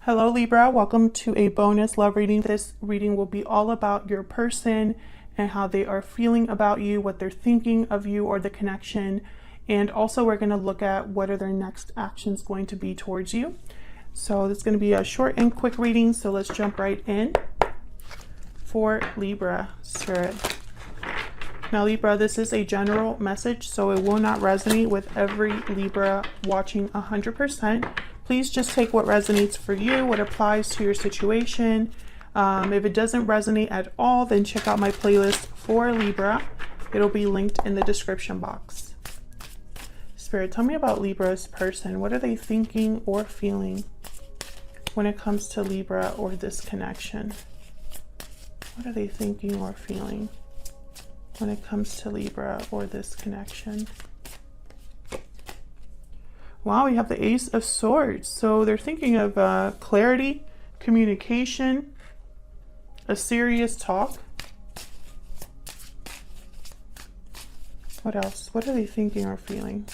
Hello Libra, welcome to a bonus love reading. This reading will be all about your person and how they are feeling about you, what they're thinking of you or the connection. And also we're going to look at what are their next actions going to be towards you. So this is going to be a short and quick reading. So let's jump right in for Libra Spirit. Now Libra, this is a general message, so it will not resonate with every Libra watching 100%. Please just take what resonates for you, what applies to your situation. If it doesn't resonate at all, then check out my playlist for Libra. It'll be linked in the description box. Spirit, tell me about Libra's person. What are they thinking or feeling when it comes to Libra or this connection? What are they thinking or feeling when it comes to Libra or this connection? Wow, we have the Ace of Swords. So they're thinking of clarity, communication, a serious talk. What else? What are they thinking or feeling?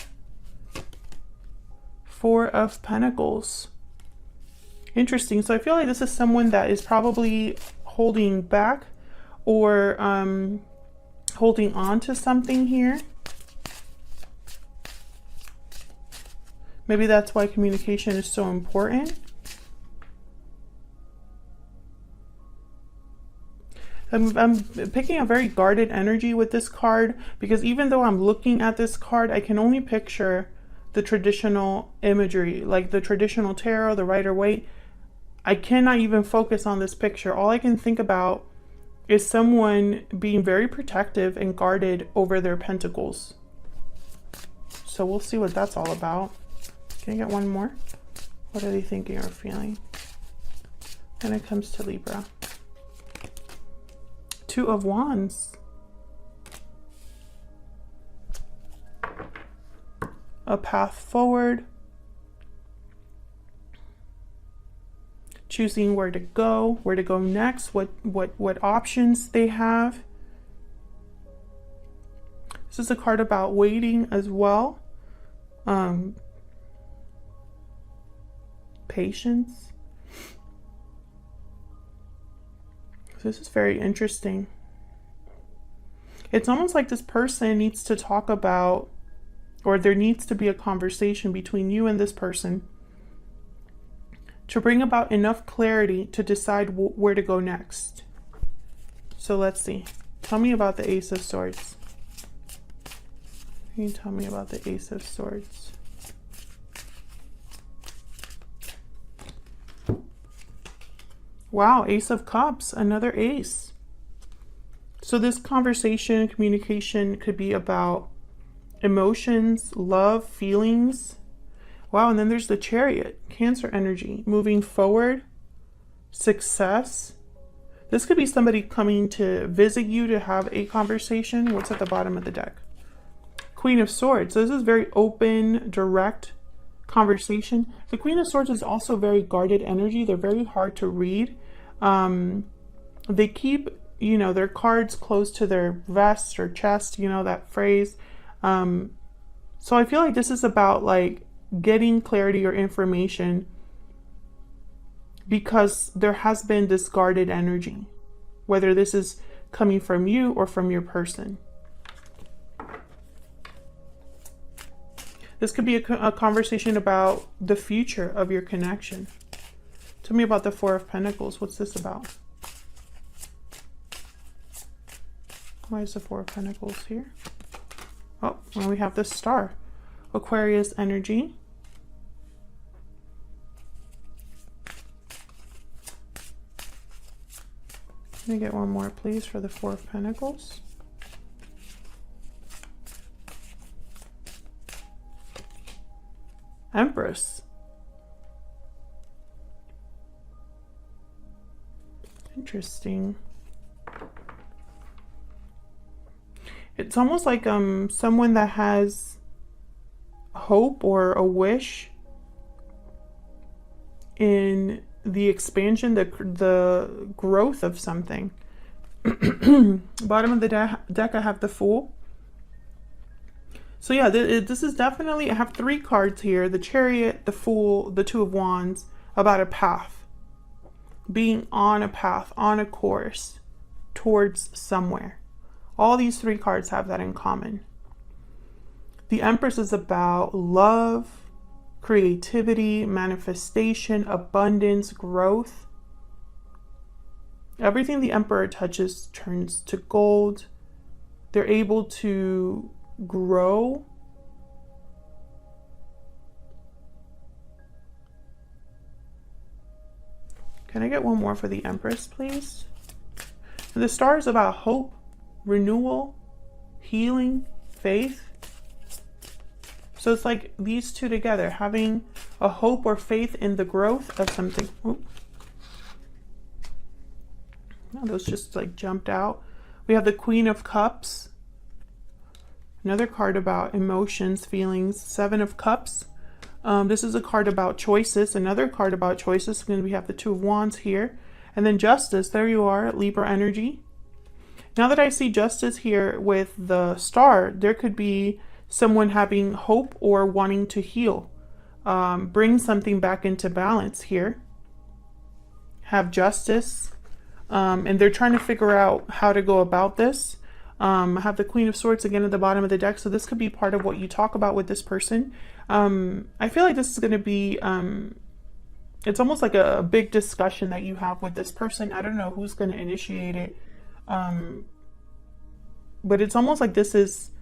Four of Pentacles. Interesting. So I feel like this is someone that is probably holding back or holding on to something here. Maybe that's why communication is so important. I'm picking a very guarded energy with this card, because even though I'm looking at this card, I can only picture the traditional imagery, like the traditional tarot, the Rider-Waite. I cannot even focus on this picture. All I can think about is someone being very protective and guarded over their pentacles. So we'll see what that's all about. Can I get one more? What are they thinking or feeling when it comes to Libra? Two of Wands. A path forward. Choosing where to go next, what options they have. This is a card about waiting as well. Patience. So this is very interesting. It's almost like this person needs to talk about, or there needs to be a conversation between you and this person to bring about enough clarity to decide where to go next. So let's see. Tell me about the Ace of Swords. Can you tell me about the Ace of Swords? Wow, Ace of Cups, another ace. So this conversation, communication could be about emotions, love, feelings. Wow, and then there's the Chariot, Cancer energy, moving forward, success. This could be somebody coming to visit you to have a conversation. What's at the bottom of the deck? Queen of Swords. So this is very open, direct conversation. The Queen of Swords is also very guarded energy. They're very hard to read. They keep, their cards close to their vest or chest, that phrase. So I feel like this is about like getting clarity or information because there has been this guarded energy, whether this is coming from you or from your person. This could be a conversation about the future of your connection. Tell me about the Four of Pentacles. What's this about? Why is the Four of Pentacles here? Oh, well, we have the Star. Aquarius energy. Let me get one more, please, for the Four of Pentacles. Empress. Interesting. It's almost like someone that has hope or a wish in the expansion, the growth of something. Bottom of the deck, I have the Fool. So yeah, this is definitely, I have three cards here: the Chariot, the Fool, the Two of Wands, about a path. being on a path, on a course towards somewhere. All these three cards have that in common. The Empress is about love, creativity, manifestation, abundance, growth. Everything the Emperor touches turns to gold. They're able to grow. Can I get one more for the Empress, please? And the Star is about hope, renewal, healing, faith. So it's like these two together, having a hope or faith in the growth of something. Ooh. Oh, those just like jumped out. We have the Queen of Cups. Another card about emotions, feelings. Seven of Cups. This is a card about choices. Another card about choices. Then we have the Two of Wands here. And then Justice. There you are, Libra energy. Now that I see Justice here with the Star, there could be someone having hope or wanting to heal. Bring something back into balance here. Have Justice. And they're trying to figure out how to go about this. I have the Queen of Swords again at the bottom of the deck. So this could be part of what you talk about with this person. I feel like this is going to be, it's almost like a big discussion that you have with this person. I don't know who's going to initiate it. But it's almost like this is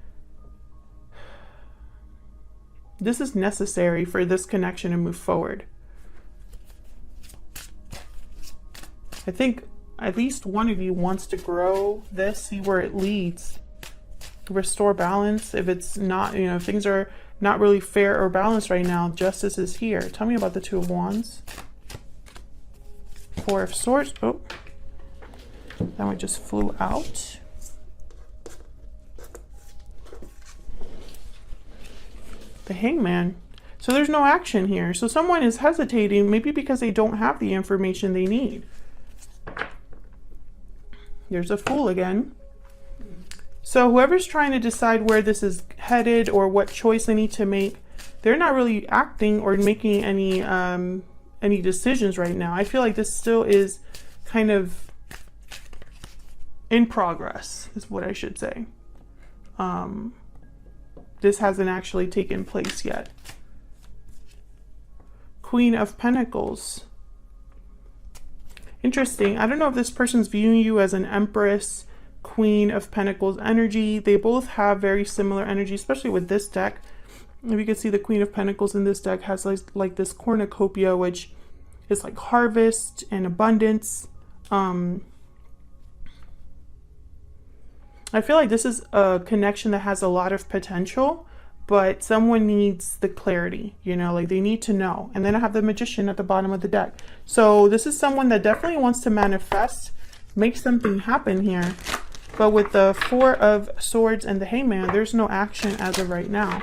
necessary for this connection to move forward. I think at least one of you wants to grow this, see where it leads, restore balance. If it's not, if things are not really fair or balanced right now, Justice is here. Tell me about the Two of Wands. Four of Swords. Oh, that one just flew out. The Hangman. So there's no action here. So someone is hesitating, maybe because they don't have the information they need. There's a Fool again. So whoever's trying to decide where this is headed or what choice they need to make, they're not really acting or making any decisions right now. I feel like this still is kind of in progress, is what I should say. This hasn't actually taken place yet. Queen of Pentacles. Interesting. I don't know if this person's viewing you as an Empress, Queen of Pentacles energy. They both have very similar energy, especially with this deck. If you can see, the Queen of Pentacles in this deck has like this cornucopia, which is like harvest and abundance. I feel like this is a connection that has a lot of potential, but someone needs the clarity, like they need to know. And then I have the Magician at the bottom of the deck. So this is someone that definitely wants to manifest, make something happen here. But with the Four of Swords and the Hangman, there's no action as of right now.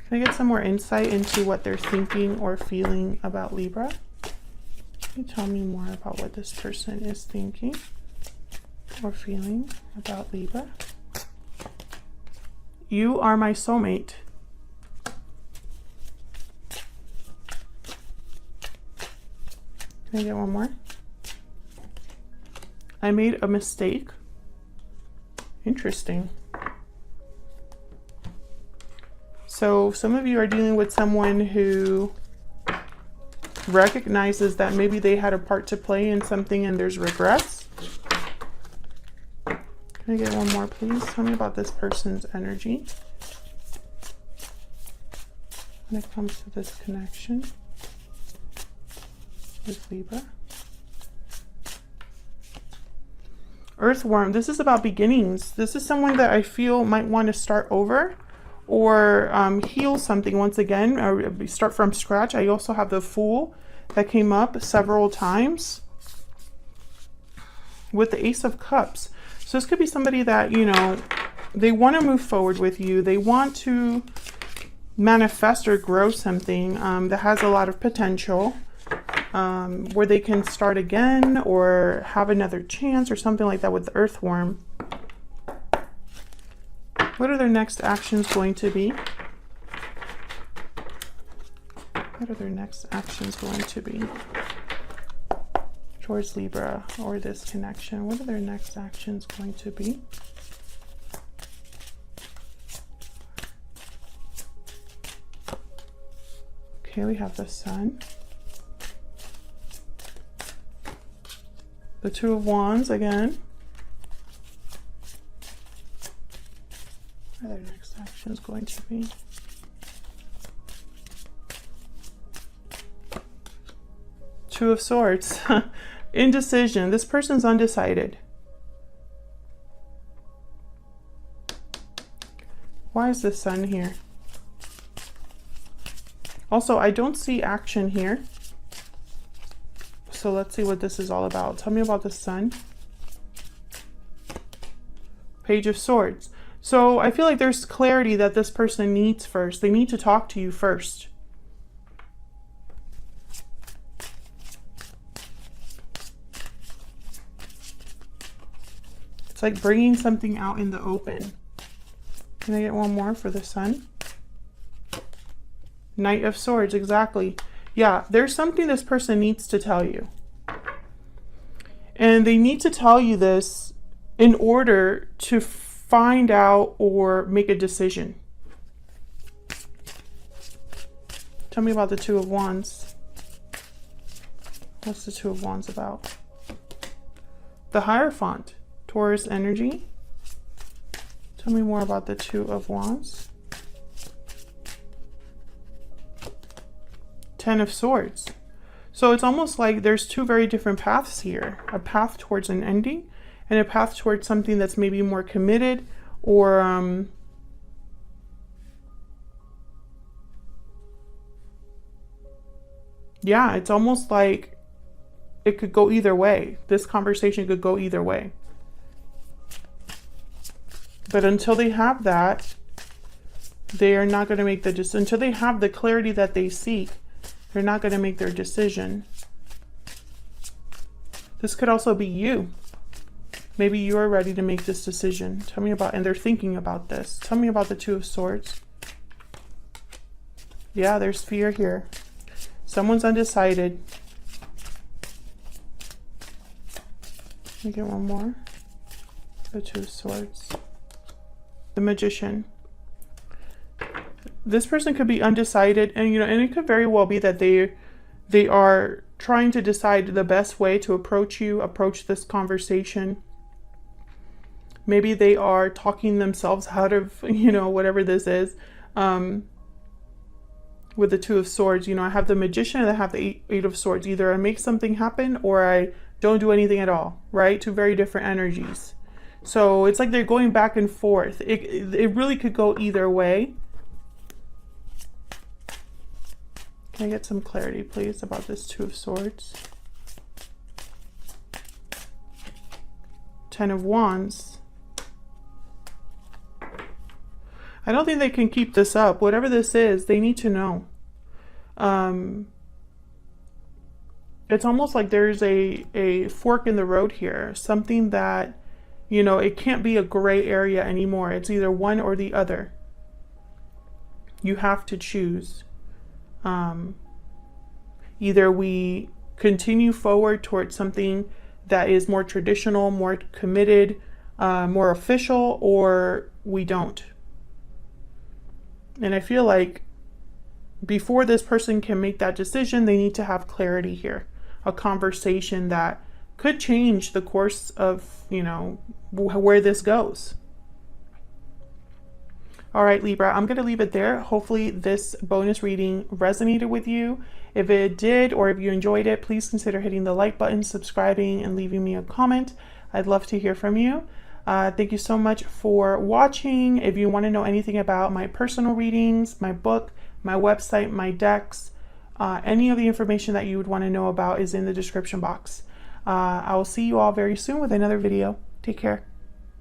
Can I get some more insight into what they're thinking or feeling about Libra? Can you tell me more about what this person is thinking or feeling about Libra? You are my soulmate. Can I get one more? I made a mistake. Interesting. So some of you are dealing with someone who recognizes that maybe they had a part to play in something and there's regrets. Can I get one more, please? Tell me about this person's energy when it comes to this connection with Libra. Earthworm. This is about beginnings. This is someone that I feel might want to start over or heal something once again, or start from scratch. I also have the Fool that came up several times with the Ace of Cups. So this could be somebody that, they want to move forward with you. They want to manifest or grow something that has a lot of potential, where they can start again or have another chance or something like that with the Earthworm. What are their next actions going to be? What are their next actions going to be? towards Libra or this connection. What are their next actions going to be? Okay, we have the Sun. The Two of Wands again. What are their next actions going to be? Two of Swords. Indecision. This person's undecided. Why is the Sun here? Also, I don't see action here. So let's see what this is all about. Tell me about the Sun. Page of Swords. So I feel like there's clarity that this person needs first. They need to talk to you first. It's like bringing something out in the open. Can I get one more for the Sun? Knight of Swords, exactly. Yeah, there's something this person needs to tell you. And they need to tell you this in order to find out or make a decision. Tell me about the Two of Wands. What's the Two of Wands about? The Hierophant. Taurus energy. Tell me more about the Two of Wands. Ten of Swords. So it's almost like there's two very different paths here. A path towards an ending and a path towards something that's maybe more committed or yeah, it's almost like it could go either way. This conversation could go either way. But until they have that, they are not going to make the decision. Until they have the clarity that they seek, they're not going to make their decision. This could also be you. Maybe you're ready to make this decision. Tell me about, and they're thinking about this. Tell me about the Two of Swords. Yeah, there's fear here. Someone's undecided. Let me get one more. The Two of Swords. The Magician. This person could be undecided, and and it could very well be that they are trying to decide the best way to approach this conversation. Maybe they are talking themselves out of, whatever this is. With the Two of Swords, I have the Magician and I have the Eight of Swords. Either I make something happen or I don't do anything at all, right? Two very different energies. So it's like they're going back and forth. It really could go either way. Can I get some clarity, please, about this Two of Swords? Ten of Wands. I don't think they can keep this up. Whatever this is, they need to know. It's almost like there's a fork in the road here. Something that, it can't be a gray area anymore. It's either one or the other. You have to choose. Either we continue forward towards something that is more traditional, more committed, more official, or we don't. And I feel like before this person can make that decision, they need to have clarity here. A conversation that could change the course of, where this goes. All right, Libra, I'm going to leave it there. Hopefully this bonus reading resonated with you. If it did, or if you enjoyed it, please consider hitting the like button, subscribing, and leaving me a comment. I'd love to hear from you. Thank you so much for watching. If you want to know anything about my personal readings, my book, my website, my decks, any of the information that you would want to know about is in the description box. I will see you all very soon with another video. Take care.